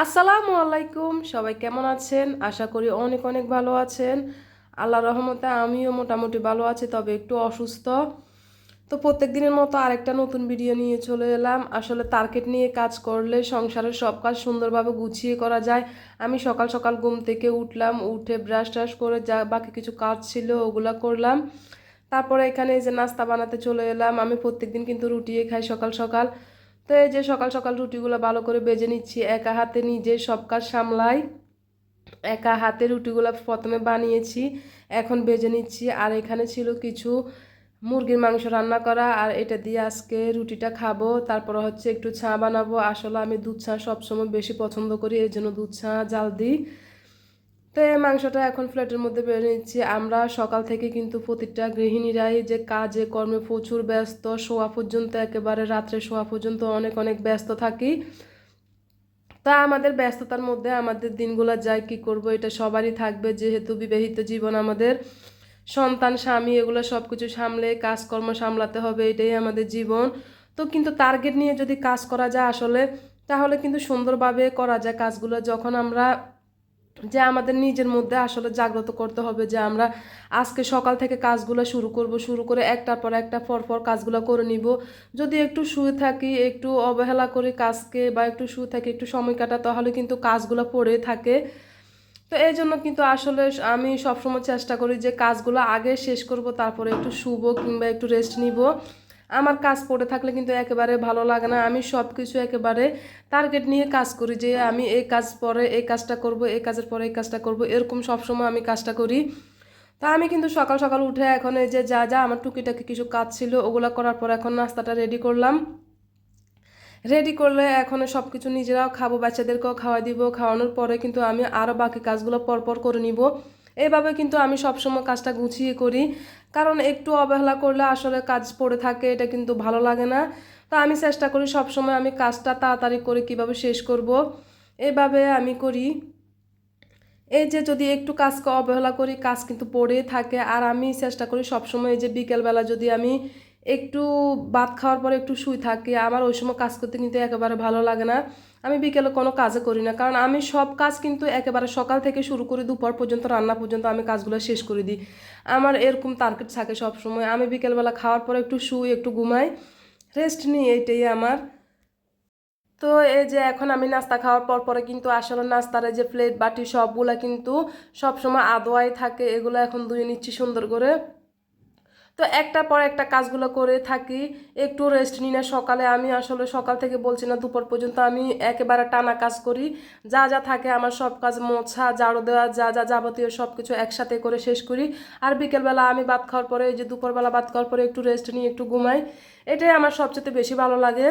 আসসালামু আলাইকুম, সবাই কেমন আছেন? আশা করি অনেক অনেক ভালো আছেন। আল্লাহর রহমতে আমিও মোটামুটি ভালো আছি, তবে একটু অসুস্থ। তো প্রত্যেক দিনের মতো আরেকটা নতুন ভিডিও নিয়ে চলে এলাম। আসলে টার্গেট নিয়ে কাজ করলে সংসারের সব কাজ সুন্দরভাবে গুছিয়ে করা যায়। আমি সকাল সকাল ঘুম থেকে উঠলাম, উঠে ব্রাশ টাশ করে যা বাকি কিছু কাজ ছিল ওগুলা করলাম। তারপরে এখানে এই যে নাস্তা বানাতে চলে এলাম। আমি প্রত্যেকদিন কিন্তু রুটিই খাই সকাল সকাল। তো এই যে সকাল সকাল রুটিগুলো ভালো করে বেজে নিচ্ছি, একা হাতে নিজে সব কাজ সামলাই। একা হাতে রুটিগুলো প্রথমে বানিয়েছি, এখন বেজে নিচ্ছি। আর এখানে ছিল কিছু মুরগির মাংস রান্না করা, আর এটা দিয়ে আজকে রুটিটা খাবো। তারপর হচ্ছে একটু চা বানাবো। আসলে আমি দুধ চা সবসময় বেশি পছন্দ করি, এই জন্য দুধ চা জাল দিই। তো এই মাংসটা এখন প্লেটের মধ্যে বেড়ে নিচ্ছি। আমরা সকাল থেকে কিন্তু প্রতিটা গৃহিণীরাই যে কাজে কর্মে প্রচুর ব্যস্ত, শোয়া পর্যন্ত একেবারে রাত্রে শোয়া পর্যন্ত অনেক অনেক ব্যস্ত থাকি। তা আমাদের ব্যস্ততার মধ্যে আমাদের দিনগুলো যায়, কি করব, এটা সবারই থাকবে, যেহেতু বিবাহিত জীবন আমাদের। সন্তান স্বামী এগুলো সব কিছু সামলে কাজকর্ম সামলাতে হবে, এটাই আমাদের জীবন। তো কিন্তু টার্গেট নিয়ে যদি কাজ করা যায় আসলে, তাহলে কিন্তু সুন্দরভাবে করা যায় কাজগুলো। যখন আমরা যে আমাদের নিজের মধ্যে আসলে জাগ্রত করতে হবে যে আমরা আজকে সকাল থেকে কাজগুলো শুরু করব, শুরু করে একটার পর একটা পর কাজগুলো করে নিব। যদি একটু শুয়ে থাকি, একটু অবহেলা করি কাজকে, বা একটু শুয়ে থাকি, একটু সময় কাটা, তাহলে কিন্তু কাজগুলো পড়ে থাকে। তো এই জন্য কিন্তু আসলে আমি সবসময় চেষ্টা করি যে কাজগুলো আগে শেষ করব, তারপরে একটু শুবো কিংবা একটু রেস্ট নিব। আমার কাজ পড়ে থাকলে কিন্তু একেবারে ভালো লাগে না। আমি সব কিছু একেবারে টার্গেট নিয়ে কাজ করি, যে আমি এই কাজ পরে এই কাজটা করব, এই কাজের পরে এই কাজটা করব, এরকম সবসময় আমি কাজটা করি। তা আমি কিন্তু সকাল সকাল উঠে এখন এই যে যা যা আমার টুকিটাকি কিছু কাজ ছিল ওগুলো করার পর এখন নাস্তাটা রেডি করলাম। রেডি করলে এখন সব কিছু নিজেরাও খাবো, বাচ্চাদেরকেও খাওয়াই দিব। খাওয়ানোর পরে কিন্তু আমি আরও বাকি কাজগুলো পরপর করে নিব। এইভাবে কিন্তু আমি সবসময় কাজটা গুছিয়ে করি, কারণ একটু অবহেলা করলে আসলে কাজ পড়ে থাকে, এটা কিন্তু ভালো লাগে না। তো আমি চেষ্টা করি সবসময় আমি কাজটা তাড়াতাড়ি করে কিভাবে শেষ করব, এইভাবে আমি করি। এই যে যদি একটু কাজকে অবহেলা করি, কাজ কিন্তু পড়েই থাকে। আর আমি চেষ্টা করি সবসময় এই যে বিকেলবেলা যদি আমি একটু ভাত খাওয়ার পরে একটু শুই থাকি, আমার ওই সময় কাজ করতে কিন্তু একেবারে ভালো লাগে না। আমি বিকেলে কোনো কাজে করি না, কারণ আমি সব কাজ কিন্তু একেবারে সকাল থেকে শুরু করি, দুপুর পর্যন্ত রান্না পর্যন্ত আমি কাজগুলো শেষ করে দিই। আমার এরকম টার্গেট থাকে সবসময়। আমি বিকেলবেলা খাওয়ার পরে একটু শুই, একটু ঘুমাই, রেস্ট নিই, এইটাই আমার। তো এই যে এখন আমি নাস্তা খাওয়ার পর পরে কিন্তু আসলে নাস্তার যে প্লেট বাটি সবগুলা কিন্তু সবসময় আদোয়াই থাকে, এগুলো এখন ধুয়ে নিচ্ছি সুন্দর করে। তো একটার পর একটা কাজগুলো করে থাকি, একটু রেস্ট নিই না। সকালে আমি আসলে সকাল থেকে বলছি না, দুপুর পর্যন্ত আমি একেবারে টানা কাজ করি। যা যা থাকে আমার সব কাজ, মোছা, ঝাড়ু দেওয়া, যা যা যাবতীয় সব কিছু একসাথে করে শেষ করি। আর বিকেলবেলা আমি ভাত খাওয়ার পরে, এই যে দুপুরবেলা ভাত খাওয়ার পরে একটু রেস্ট নিই, একটু ঘুমাই। এটাই আমার সবচেয়ে বেশি ভালো লাগে।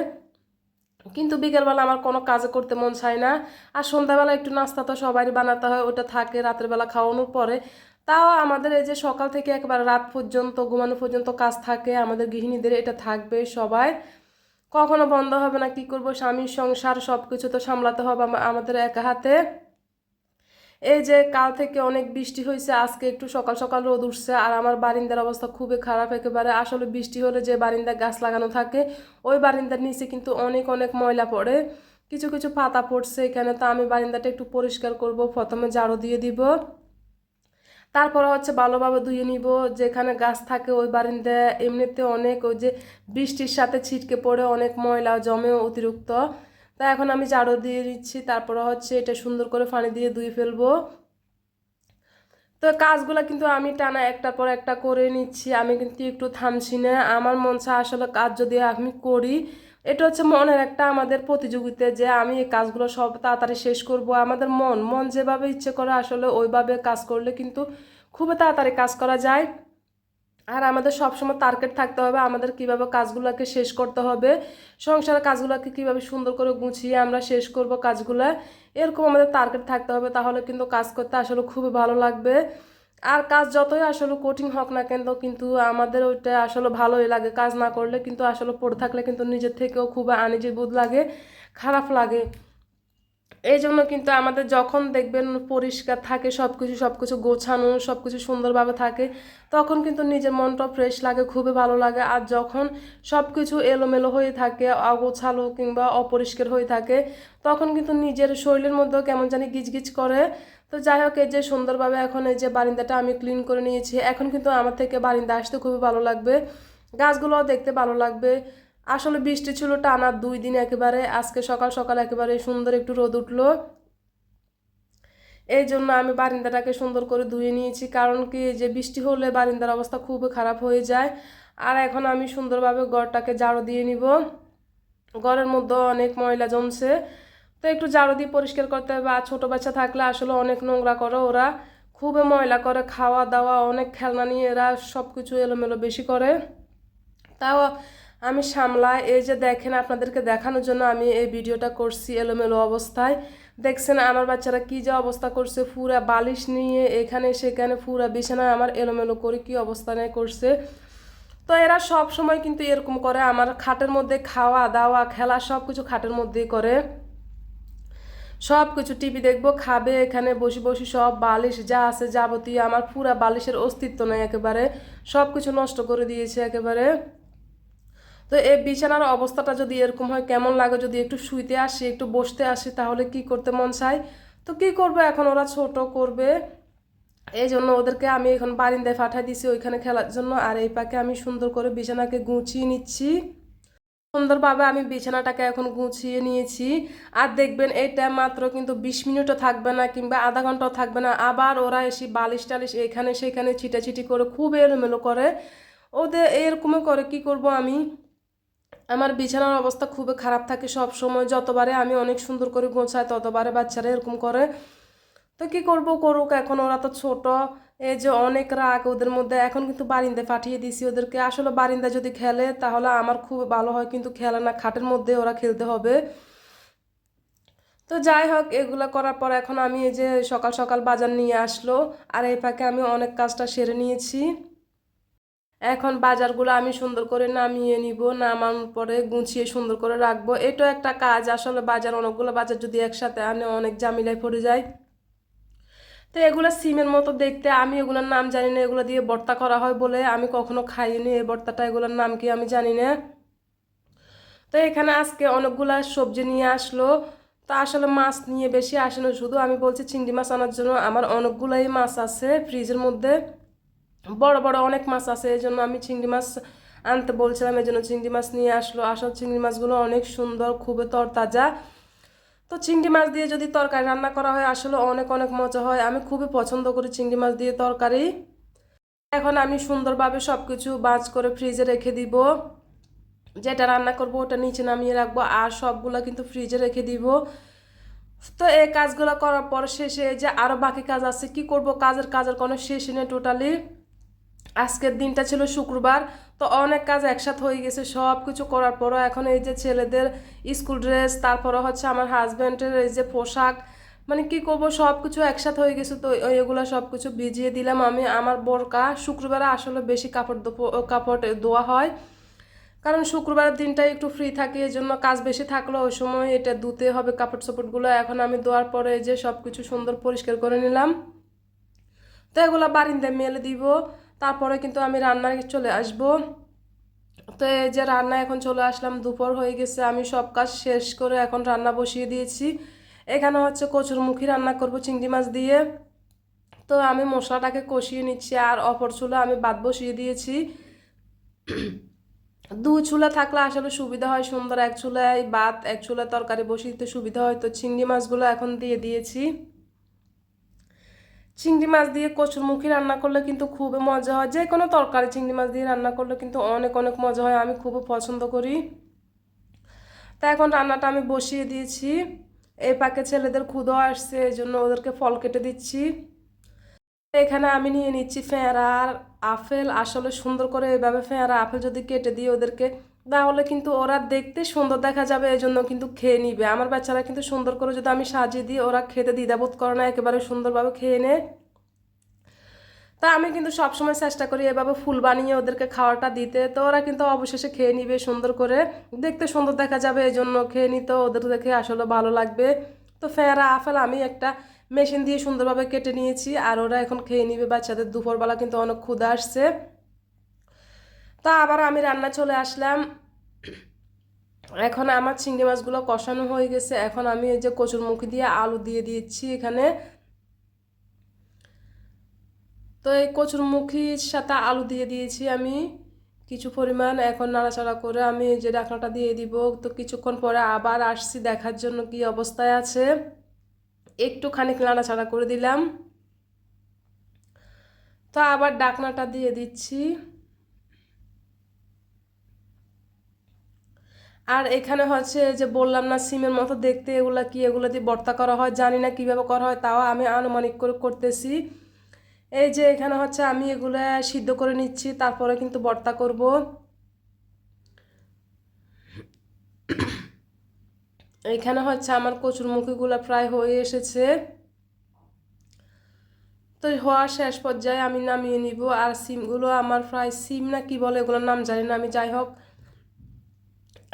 কিন্তু বিকেলবেলা আমার কোনো কাজ করতে মন চায় না। আর সন্ধ্যাবেলা একটু নাস্তা তো সবারই বানাতে হয়, ওটা থাকে রাতের বেলা খাওয়ানোর পরে। তাও আমাদের এই যে সকাল থেকে একবার রাত পর্যন্ত ঘুমানো পর্যন্ত কাজ থাকে, আমাদের গৃহিণীদের এটা থাকবে সবাই, কখনো বন্ধ হবে না। কি করব, স্বামীর সংসার সব কিছু তো সামলাতে হবে আমাদের একা হাতে। এই যে কাল থেকে অনেক বৃষ্টি হয়েছে, আজকে একটু সকাল সকাল রোদ উঠছে। আর আমার বারিন্দার অবস্থা খুবই খারাপ একেবারে। আসলে বৃষ্টি হলে যে বারিন্দা গাছ লাগানো থাকে, ওই বারিন্দার নিচে কিন্তু অনেক অনেক ময়লা পড়ে, কিছু কিছু পাতা পড়ছে এখানে। তো আমি বারিন্দাটা একটু পরিষ্কার করব, প্রথমে ঝাড়ু দিয়ে দিব, তারপরে হচ্ছে ভালোভাবে ধুয়ে নিব। যেখানে গাছ থাকে ওই বারিন্দা এমনিতে অনেক ওই যে বৃষ্টির সাথে ছিটকে পড়ে অনেক ময়লা জমে অতিরিক্ত। তা এখন আমি ঝাড়ু দিয়ে দিচ্ছি, তারপরে হচ্ছে এটা সুন্দর করে পানি দিয়ে ধুয়ে ফেলবো। তো কাজগুলো কিন্তু আমি টানা একটার পর একটা করে নিচ্ছি, আমি কিন্তু একটু থামছি না। আমার মন চায় আসলে কাজ যদি আমি করি, এটা হচ্ছে মনের একটা আমাদের প্রতিযোগিতা, যে আমি এই কাজগুলো সব তাড়াতাড়ি শেষ করব। আমাদের মন মন যেভাবে ইচ্ছে করে আসলে ওইভাবে কাজ করলে কিন্তু খুবই তাড়াতাড়ি কাজ করা যায়। আর আমাদের সবসময় টার্গেট থাকতে হবে আমাদের কিভাবে কাজগুলোকে শেষ করতে হবে, সংসারের কাজগুলোকে কিভাবে সুন্দর করে গুছিয়ে আমরা শেষ করব কাজগুলা, এরকম আমাদের টার্গেট থাকতে হবে। তাহলে কিন্তু কাজ করতে আসলে খুবই ভালো লাগবে। আর কাজ যতই আসলে কঠিন হোক না কেন, কিন্তু আমাদের ওইটা আসলে ভালোই লাগে। কাজ না করলে কিন্তু আসলে পড়ে থাকলে কিন্তু নিজের থেকেও খুব আনইজি বোধ লাগে, খারাপ লাগে। এই জন্য কিন্তু আমাদের যখন দেখবেন পরিষ্কার থাকে সব কিছু গোছানো সব কিছু সুন্দরভাবে থাকে, তখন কিন্তু নিজের মনটা ফ্রেশ লাগে, খুবই ভালো লাগে। আর যখন সব কিছু এলোমেলো হয়ে থাকে, অগোছালো কিংবা অপরিষ্কার হয়ে থাকে, তখন কিন্তু নিজের শরীরের মধ্যেও কেমন জানি গিজগিজ করে। তো যাই হোক, এই যে সুন্দরভাবে এখন এই যে বারিন্দাটা আমি ক্লিন করে নিয়েছি, এখন কিন্তু আমার থেকে বারিন্দা আসতে খুবই ভালো লাগবে, গাছগুলোও দেখতে ভালো লাগবে। আসলে বৃষ্টি ছিল টানা 2 দিন একেবারে, আজকে সকাল সকাল একেবারে সুন্দর একটু রোদ উঠলো, এই জন্য আমি বারিন্দাটাকে সুন্দর করে ধুয়ে নিয়েছি। কারণ কি, যে বৃষ্টি হলে বারিন্দার অবস্থা খুবই খারাপ হয়ে যায়। আর এখন আমি সুন্দরভাবে ঘরটাকে ঝাড়ু দিয়ে নিব, ঘরের মধ্যে অনেক ময়লা জমছে, তো একটু ঝাড়ু দিয়ে পরিষ্কার করতে হবে। আর ছোটো বাচ্চা থাকলে আসলে অনেক নোংরা করে ওরা, খুবই ময়লা করে, খাওয়া দাওয়া অনেক খেলনা নিয়ে এরা সব কিছু এলোমেলো বেশি করে, তাও আমি সামলাই। এই যে দেখেন, আপনাদেরকে দেখানোর জন্য আমি এই ভিডিওটা করছি এলোমেলো অবস্থায়। দেখছেন আমার বাচ্চারা কি যে অবস্থা করছে, পুরা বালিশ নিয়ে এখানে সেখানে পুরা বিছানায় আমার এলোমেলো করে কি অবস্থানে করছে। তো এরা সব সময় কিন্তু এরকম করে, আমার খাটের মধ্যে খাওয়া দাওয়া খেলা সব কিছু খাটের মধ্যেই করে, সব কিছু টিভি দেখবো, খাবে এখানে বসে বসে, সব বালিশ যা আছে যাবতীয় আমার পুরা বালিশের অস্তিত্ব নেই একেবারে, সব কিছু নষ্ট করে দিয়েছে একেবারে। তো এই বিছানার অবস্থাটা যদি এরকম হয় কেমন লাগে, যদি একটু শুইতে আসি একটু বসতে আসি তাহলে কি করতে মন চায়। তো কি করবো, এখন ওরা ছোট করবে, এই জন্য ওদেরকে আমি এখন বারিন্দায় পাঠিয়ে দিছি ওইখানে খেলার জন্য। আর এই পাকে আমি সুন্দর করে বিছানাকে গুছিয়ে নিচ্ছি, সুন্দরভাবে আমি বিছানাটাকে এখন গুছিয়ে নিয়েছি। আর দেখবেন এটা মাত্র কিন্তু 20 মিনিটও থাকবে না কিংবা আধা ঘন্টাও থাকবে না, আবার ওরা এসে বালিশ টালিশ এখানে সেখানে ছিটাছিটি করে খুব এলোমেলো করে, ওদের এরকমই করে। কি করব আমি, আমার বিছানার অবস্থা খুবই খারাপ থাকে সব সময়, যতবারে আমি অনেক সুন্দর করে গোছাই ততবারে বাচ্চারা এরকম করে। তো কি করব, করুক, এখন ওরা তো ছোট, এই যে অনেক রাগ ওদের মধ্যে। এখন কিন্তু বারিন্দায় পাঠিয়ে দিছি ওদেরকে, আসলে বারিন্দা যদি খেলে তাহলে আমার খুব ভালো হয়, কিন্তু খেলে না, খাটের মধ্যে ওরা খেলতে হবে। তো যাই হোক, এগুলো করার পর এখন আমি এই যে সকাল সকাল বাজার নিয়ে আসলো, আর এই ফাঁকে আমি অনেক কাজটা সেরে নিয়েছি। এখন বাজারগুলো আমি সুন্দর করে নামিয়ে নিব, নামানোর পরে গুছিয়ে সুন্দর করে রাখবো, এটা একটা কাজ। আসলে বাজার অনেকগুলো বাজার যদি একসাথে আনে অনেক ঝামেলায় পড়ে যায়। তো এগুলো সিমের মতো দেখতে, আমি এগুলোর নাম জানি না, এগুলো দিয়ে ভর্তা করা হয় বলে আমি কখনো খাইনি এই ভর্তাটা, এগুলোর নাম কি আমি জানি না। তো এখানে আজকে অনেকগুলা সবজি নিয়ে আসলো, তো আসলে মাছ নিয়ে বেশি আসে না, শুধু আমি বলছি চিংড়ি মাছ আনার জন্য। আমার অনেকগুলাই মাছ আছে ফ্রিজের মধ্যে, বড় বড় অনেক মাছ আছে, এই জন্য আমি চিংড়ি মাছ আনতে বলছিলাম, এই জন্য চিংড়ি মাছ নিয়ে আসলো। আসলে চিংড়ি মাছগুলো অনেক সুন্দর, খুবই তরতাজা। তো চিংড়ি মাছ দিয়ে যদি তরকারি রান্না করা হয় আসলে অনেক অনেক মজা হয়, আমি খুবই পছন্দ করি চিংড়ি মাছ দিয়ে তরকারি। এখন আমি সুন্দরভাবে সব কিছু বাজ করে ফ্রিজে রেখে দিব, যেটা রান্না করব ওটা নিচে নামিয়ে রাখবো, আর সবগুলো কিন্তু ফ্রিজে রেখে দিব। তো এই কাজগুলো করার পর শেষে যে আরও বাকি কাজ আছে, কি করব, কাজের কোনো শেষ নেই টোটালি। আজকের দিনটা ছিল শুক্রবার, তো অনেক কাজ একসাথে হয়ে গেছে, সব কিছু করার পরও এখন এই যে ছেলেদের স্কুল ড্রেস, তারপরে হচ্ছে আমার হাজব্যান্ডের এই যে পোশাক, মানে কি করব, সব কিছু একসাথে হয়ে গেছে। তো এগুলো সব কিছু ভিজিয়ে দিলাম আমি। আমার বোরকা শুক্রবারে আসলে বেশি কাপড় ধোয়া হয়, কারণ শুক্রবারের দিনটা একটু ফ্রি থাকে, এই জন্য কাজ বেশি থাকলো ওই সময় এটা ধুতে হবে কাপড় চোপড়গুলো। এখন আমি ধোয়ার পরে যে সব কিছু সুন্দর পরিষ্কার করে নিলাম, তো এগুলো বারিন্দায় মেলে দিব, তারপরে কিন্তু আমি রান্নায় চলে আসব। তো এই যে রান্না এখন চলে আসলাম, দুপুর হয়ে গেছে, আমি সব কাজ শেষ করে এখন রান্না বসিয়ে দিয়েছি। এখানে হচ্ছে কচুরমুখী রান্না করব চিংড়ি মাছ দিয়ে, তো আমি মশলাটাকে কষিয়ে নিচ্ছি, আর অপর চুলা আমি ভাত বসিয়ে দিয়েছি। দুই চুলা থাকলে আসলে সুবিধা হয়, সুন্দর এক চুলায় ভাত এক চুলায় তরকারি বসিয়ে দিতে সুবিধা হয়। তো চিংড়ি মাছগুলো এখন দিয়ে দিয়েছি, চিংড়ি মাছ দিয়ে কচুরমুখী রান্না করলে কিন্তু খুবই মজা হয়, যে কোনো তরকারি চিংড়ি মাছ দিয়ে রান্না করলে কিন্তু অনেক অনেক মজা হয়, আমি খুবই পছন্দ করি। তা এখন রান্নাটা আমি বসিয়ে দিয়েছি, এই পাকে ছেলেদের ক্ষুধা আসছে, এই জন্য ওদেরকে ফল কেটে দিচ্ছি। এখানে আমি নিয়ে নিচ্ছি পেয়ারা আর আপেল, আসলে সুন্দর করে এইভাবে পেয়ারা আপেল যদি কেটে দিই ওদেরকে, তাহলে কিন্তু ওরা দেখতে সুন্দর দেখা যাবে, এই জন্য কিন্তু খেয়ে নিবে। আমার বাচ্চারা কিন্তু সুন্দর করে যদি আমি সাজিয়ে দিই ওরা খেতে দ্বিধাবোধ করে না, একেবারে সুন্দরভাবে খেয়ে নেয়। তা আমি কিন্তু সবসময় চেষ্টা করি এভাবে ফুল বানিয়ে ওদেরকে খাওয়াটা দিতে, তো ওরা কিন্তু অবশেষে খেয়ে নিবে সুন্দর করে, দেখতে সুন্দর দেখা যাবে, এই জন্য খেয়ে নিতে ওদের দেখে আসলে ভালো লাগবে। তো ফেরা আপেল আমি একটা মেশিন দিয়ে সুন্দরভাবে কেটে নিয়েছি, আর ওরা এখন খেয়ে নিবে। বাচ্চাদের দুপুরবেলা কিন্তু অনেক ক্ষুধা আসছে। তা আবার আমি রান্না চলে আসলাম। এখন আমার চিংড়ি মাছগুলো কষানো হয়ে গেছে। এখন আমি এই যে কচুরমুখী দিয়ে আলু দিয়ে দিয়েছি এখানে। তো এই কচুরমুখীর সাথে আলু দিয়ে দিয়েছি আমি কিছু পরিমাণ। এখন নাড়াচাড়া করে আমি এই যে ঢাকনাটা দিয়ে দিব। তো কিছুক্ষণ পরে আবার আসছি দেখার জন্য কি অবস্থায় আছে। একটু খানিক নাড়াচাড়া করে দিলাম, তো আবার ঢাকনাটা দিয়ে দিচ্ছি। আর এখানে হচ্ছে যে বললাম না সিমের মতো দেখতে, এগুলা কি, এগুলো দিয়ে ভর্তা করা হয়, জানি না কিভাবে করা হয়, তাও আমি আনুমানিক করে করতেছি। এই যে এখানে হচ্ছে আমি এগুলা সিদ্ধ করে নিচ্ছি, তারপরে কিন্তু ভর্তা করব। এইখানে হচ্ছে আমার কচুরমুখীগুলো প্রায় হয়ে এসেছে। তো হওয়া শেষ পর্যায়ে আমি নামিয়ে নিব। আর সিমগুলো আমার প্রায় সিম না কি বলে এগুলোর নাম জানি না আমি, যাই হোক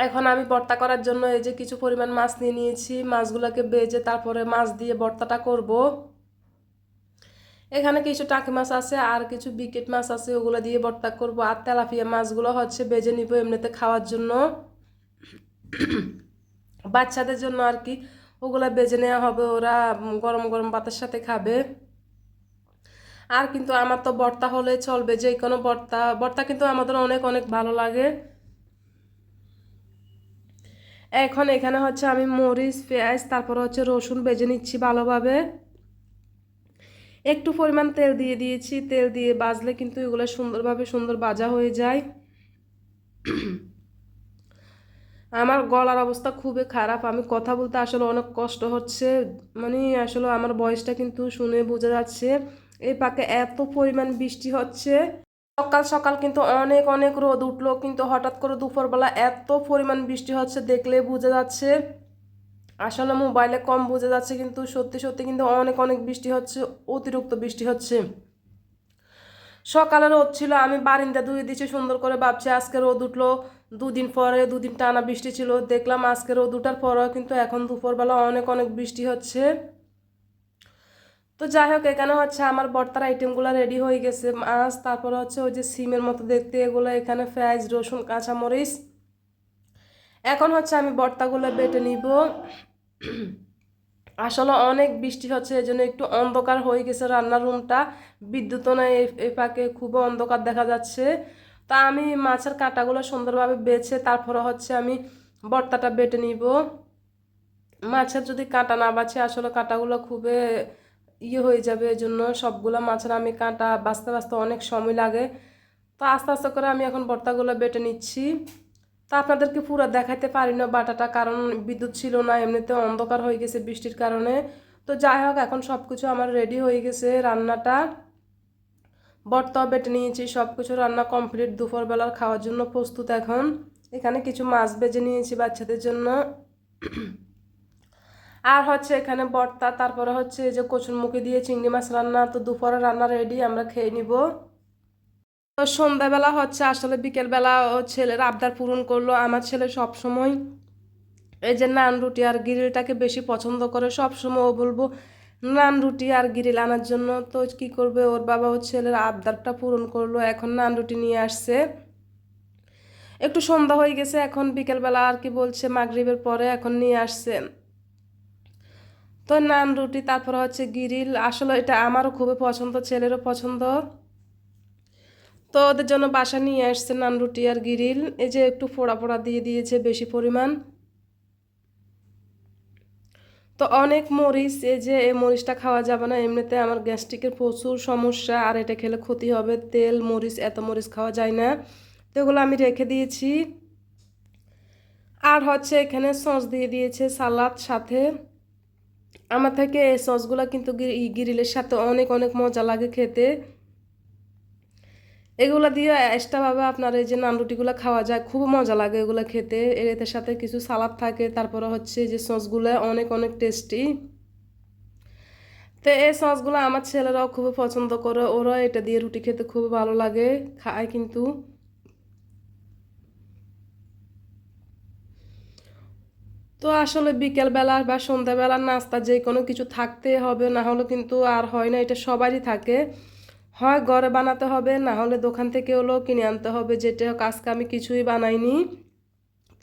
এখন আমি ভর্তা করার জন্য এই যে কিছু পরিমাণ মাছ নিয়ে নিয়েছি। মাছগুলোকে ভেজে তারপরে মাছ দিয়ে ভর্তাটা করব। এখানে কিছু টাকি মাছ আছে আর কিছু বিকেট মাছ আছে, ওগুলো দিয়ে ভর্তা করব। আর তেলাপিয়া মাছগুলো হচ্ছে ভেজে নিব এমনিতে খাওয়ার জন্য, বাচ্চাদের জন্য আর কি। ওগুলা ভেজে নেওয়া হবে, ওরা গরম গরম ভাতের সাথে খাবে। আর কিন্তু আমার তো ভর্তা হলে চলবে, যে কোনো ভর্তা। ভর্তা কিন্তু আমাদের অনেক অনেক ভালো লাগে। এখন এখানে হচ্ছে আমি মরিচ পেঁয়াজ তারপর হচ্ছে রসুন ভেজে নিচ্ছি ভালোভাবে। একটু পরিমাণ তেল দিয়ে দিয়েছি, তেল দিয়ে ভাজলে কিন্তু এগুলো সুন্দরভাবে সুন্দর ভাজা হয়ে যায়। আমার গলার অবস্থা খুবই খারাপ, আমি কথা বলতে আসলে অনেক কষ্ট হচ্ছে। মানে আসলে আমার বয়সটা কিন্তু শুনে বোঝা যাচ্ছে। এই পাকে এত পরিমাণ বৃষ্টি হচ্ছে। সকাল সকাল কিন্তু অনেক অনেক রোদ উঠলো, কিন্তু হঠাৎ করে দুপুরবেলা এত পরিমাণ বৃষ্টি হচ্ছে দেখলে বোঝা যাচ্ছে। আসলে মোবাইলে কম বোঝা যাচ্ছে, কিন্তু সত্যি সত্যি কিন্তু অনেক অনেক বৃষ্টি হচ্ছে, অতিরিক্ত বৃষ্টি হচ্ছে। সকালে রোদ ছিল, আমি বারিন্দা ধুয়ে দিচ্ছি সুন্দর করে, ভাবছি আজকে রোদ উঠলো। দুদিন পরে, দুদিন টানা বৃষ্টি ছিল, দেখলাম আজকে রোদ উঠার পরেও কিন্তু এখন দুপুরবেলা অনেক অনেক বৃষ্টি হচ্ছে। তো যাই হোক এখানে হচ্ছে আমার ভর্তার আইটেমগুলো রেডি হয়ে গেছে। মাছ, তারপরে হচ্ছে ওই যে সিমের মতো দেখতে এগুলো, এখানে পেঁয়াজ রসুন কাঁচামরিচ। এখন হচ্ছে আমি ভর্তাগুলো বেটে নিব। আসলে অনেক বৃষ্টি হচ্ছে, এই জন্য একটু অন্ধকার হয়ে গেছে রান্নার রুমটা। বিদ্যুৎও নাই, এই পাকে খুব অন্ধকার দেখা যাচ্ছে। তা আমি মাছের কাঁটাগুলো সুন্দরভাবে বেছে তারপরে হচ্ছে আমি ভর্তাটা বেটে নিব। মাছের যদি কাঁটা না বাছে আসলে কাঁটাগুলো খুবই হয়ে যাবে, এই জন্য সবগুলো মাছের আমি কাঁটা বাছতে বাছতে অনেক সময় লাগে। তো আস্তে আস্তে করে আমি এখন ভর্তাগুলো বেটে নিচ্ছি। তা আপনাদেরকে পুরো দেখাতে পারি না বাটাটা, কারণ বিদ্যুৎ ছিল না, এমনিতে অন্ধকার হয়ে গেছে বৃষ্টির কারণে। তো যাই হোক এখন সব কিছু আমার রেডি হয়ে গেছে, রান্নাটা ভর্তা বেটে নিয়েছি, সব কিছু রান্না কমপ্লিট, দুপুরবেলার খাওয়ার জন্য প্রস্তুত। এখন এখানে কিছু মাছ ভেজে নিয়েছি বাচ্চাদের জন্য। আর হচ্ছে এখানে ভর্তা, তারপরে হচ্ছে এই যে কচুরমুখী দিয়ে চিংড়ি মাছ রান্না। তো দুপুরে রান্না রেডি, আমরা খেয়ে নিব। তো সন্ধ্যাবেলা হচ্ছে আসলে বিকেলবেলা ও ছেলের আবদার পূরণ করলো। আমার ছেলে সব সময় এই যে নান রুটি আর গ্রিলটাকে বেশি পছন্দ করে, সব সময় ও বলবো নান রুটি আর গ্রিল আনার জন্য। তো কি করবে, ওর বাবা ও ছেলের আবদারটা পূরণ করলো, এখন নান রুটি নিয়ে আসছে। একটু সন্ধ্যা হয়ে গেছে, এখন বিকেলবেলা আর কি বলছে মাগরিবের পরে এখন নিয়ে আসছে। তো নান রুটি তারপর হচ্ছে গ্রিল, আসলে এটা আমারও খুবই পছন্দ, ছেলেরও পছন্দ। তো ওদের জন্য বাসা নিয়ে আসছে নান রুটি আর গ্রিল। এই যে একটু ফোড়া ফোড়া দিয়ে দিয়েছে বেশি পরিমাণ। তো অনেক মরিচ, এই যে এই মরিচটা খাওয়া যাবে না, এমনিতে আমার গ্যাস্ট্রিকের প্রচুর সমস্যা, আর এটা খেলে ক্ষতি হবে। তেল মরিচ, এত মরিচ খাওয়া যায় না। তো এগুলো আমি রেখে দিয়েছি। আর হচ্ছে এখানে সস দিয়ে দিয়েছে সালাদ সাথে। আমার থেকে এই সসগুলো কিন্তু গ্রিলের সাথে অনেক অনেক মজা লাগে খেতে। এগুলো দিয়ে এক্সট্রাভাবে আপনার এই যে নান রুটিগুলো খাওয়া যায়, খুব মজা লাগে এগুলো খেতে। এর সাথে কিছু সালাদ থাকে, তারপরে হচ্ছে যে সসগুলো অনেক অনেক টেস্টি। তো এই সসগুলো আমার ছেলেরাও খুব পছন্দ করে, ওরা এটা দিয়ে রুটি খেতে খুব ভালো লাগে, খায় কিন্তু। তো আসলে বিকেলবেলা বা সন্ধ্যাবেলার নাস্তা যে কোনো কিছু থাকতে হবে, না হলে কিন্তু আর হয় না, এটা সবারই থাকে। হয় ঘরে বানাতে হবে, না হলে দোকান থেকে হলেও কিনে আনতে হবে, যেটা হোক আজকে আমি কিছুই বানাইনি।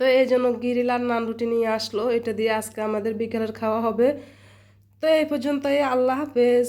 তো এই জন্য গিরিল আর নান রুটি নিয়ে আসলো, এটা দিয়ে আজকে আমাদের বিকেলের খাওয়া হবে। তো এই পর্যন্তই, আল্লাহ হাফেজ।